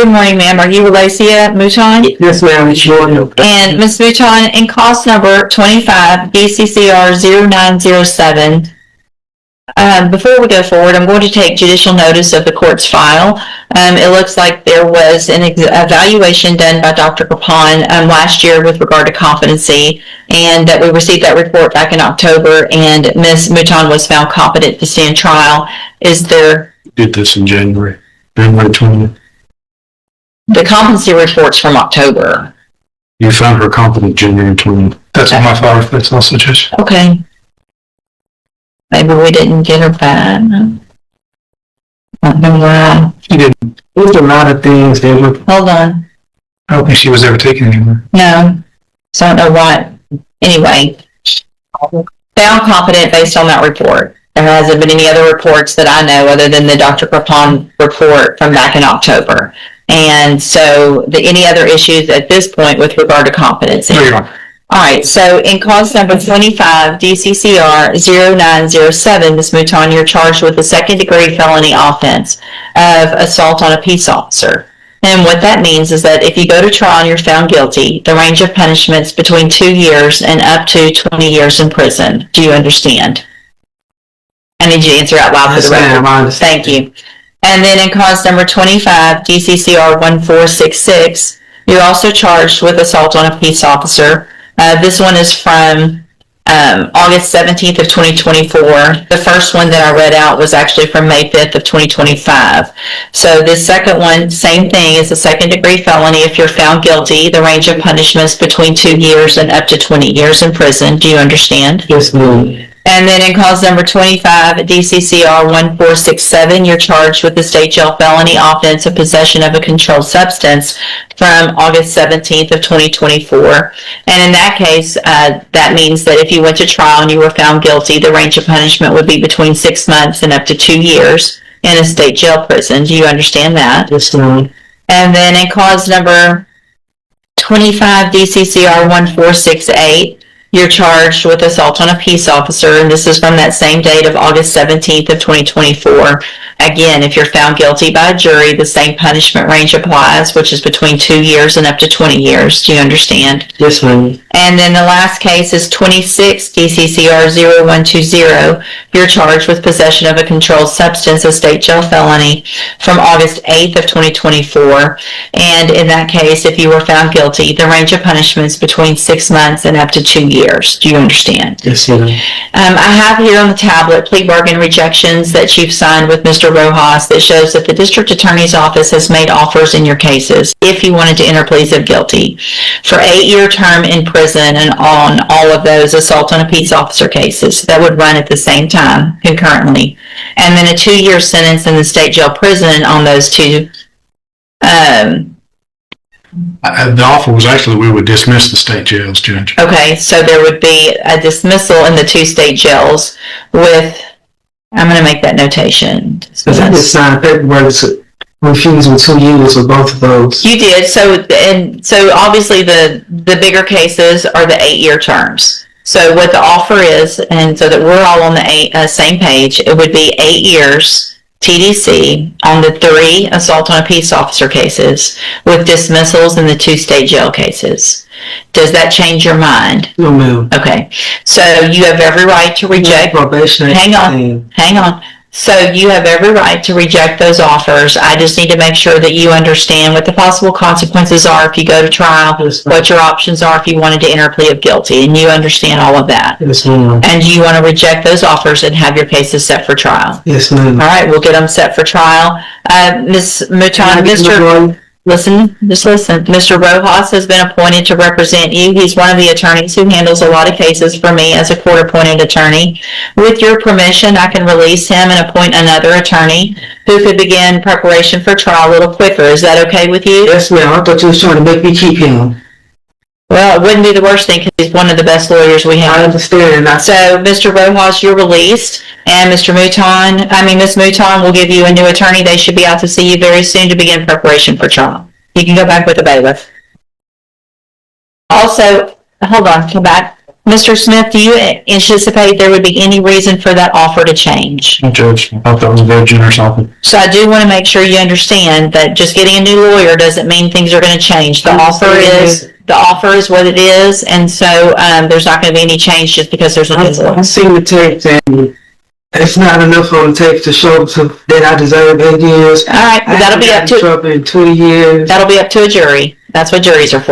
Good morning, ma'am. Are you Relacia Mouton? Yes, ma'am. Sure. And Ms. Mouton, in cause number 25 BCCR 0907, before we go forward, I'm going to take judicial notice of the court's file. It looks like there was an evaluation done by Dr. Capon last year with regard to competency, and that we received that report back in October, and Ms. Mouton was found competent to stand trial. Is there... Did this in January 20th. The competency report's from October. You found her competent January 20th. That's on my file. If that's also just. Okay. Maybe we didn't get her back. I don't know why. She didn't. There's a lot of things that were. Hold on. I don't think she was ever taken anywhere. No. So I don't know why. Anyway. Found competent based on that report. There hasn't been any other reports that I know other than the Dr. Capon report from back in October. And so any other issues at this point with regard to competency? There you are. All right, so in cause number 25, DCCR 0907, Ms. Mouton, you're charged with a second-degree felony offense of assault on a peace officer. And what that means is that if you go to trial and you're found guilty, the range of punishments between 2 years and up to 20 years in prison. Do you understand? I need you to answer out loud for the record. I understand. Thank you. And then in cause number 25, DCCR 1466, you're also charged with assault on a peace officer. This one is from August 17th of 2024. The first one that I read out was actually from May 5th of 2025. So this second one, same thing, is a second-degree felony. If you're found guilty, the range of punishments between 2 years and up to 20 years in prison. Do you understand? Yes, ma'am. And then in cause number 25, DCCR 1467, you're charged with the state jail felony offense of possession of a controlled substance from August 17th of 2024. And in that case, that means that if you went to trial and you were found guilty, the range of punishment would be between 6 months and up to 2 years in a state jail prison. Do you understand that? Yes, ma'am. And then in cause number 25, DCCR 1468, you're charged with assault on a peace officer, and this is from that same date of August 17th of 2024. Again, if you're found guilty by a jury, the same punishment range applies, which is between 2 years and up to 20 years. Do you understand? Yes, ma'am. And then the last case is 26 DCCR 0120. You're charged with possession of a controlled substance, a state jail felony, from August 8th of 2024. And in that case, if you were found guilty, the range of punishments between 6 months and up to 2 years. Do you understand? Yes, ma'am. I have here on the tablet plea bargain rejections that you've signed with Mr. Rojas that shows that the district attorney's office has made offers in your cases if you wanted to enter pleas of guilty for 8-year term in prison and on all of those assault on a peace officer cases that would run at the same time concurrently, and then a 2-year sentence in the state jail prison on those two. The offer was actually we would dismiss the state jails, Judge. Okay, so there would be a dismissal in the 2 state jails with, I'm going to make that notation. Because I just signed paperwork to refuse with 2 years with both of those. You did. So obviously the bigger cases are the 8-year terms. So what the offer is, and so that we're all on the same page, it would be 8 years TDC on the 3 assault on a peace officer cases with dismissals in the 2 state jail cases. Does that change your mind? No, ma'am. Okay. So you have every right to reject. Hang on. So you have every right to reject those offers. I just need to make sure that you understand what the possible consequences are if you go to trial, what your options are if you wanted to enter a plea of guilty, and you understand all of that. Yes, ma'am. And you want to reject those offers and have your cases set for trial. Yes, ma'am. All right, we'll get them set for trial. Ms. Mouton, just listen. Mr. Rojas has been appointed to represent you. He's one of the attorneys who handles a lot of cases for me as a court-appointed attorney. With your permission, I can release him and appoint another attorney who could begin preparation for trial a little quicker. Is that okay with you? Yes, ma'am. I thought you was trying to make me keep him. Well, it wouldn't be the worst thing because he's one of the best lawyers we have. I understand. So, Mr. Rojas, you're released, and Ms. Mouton will give you a new attorney. They should be out to see you very soon to begin preparation for trial. You can go back with the bailiff. Also, hold on, come back. Mr. Smith, do you anticipate there would be any reason for that offer to change? Judge, I thought that was a very generous offer. So I do want to make sure you understand that just getting a new lawyer doesn't mean things are going to change. The offer is what it is, and so there's not going to be any change just because there's a new lawyer. I've seen the tapes and it's not enough on the tape to show that I deserve 8 years. All right, but that'll be up to trouble in 20 years. a jury. That's what juries are for.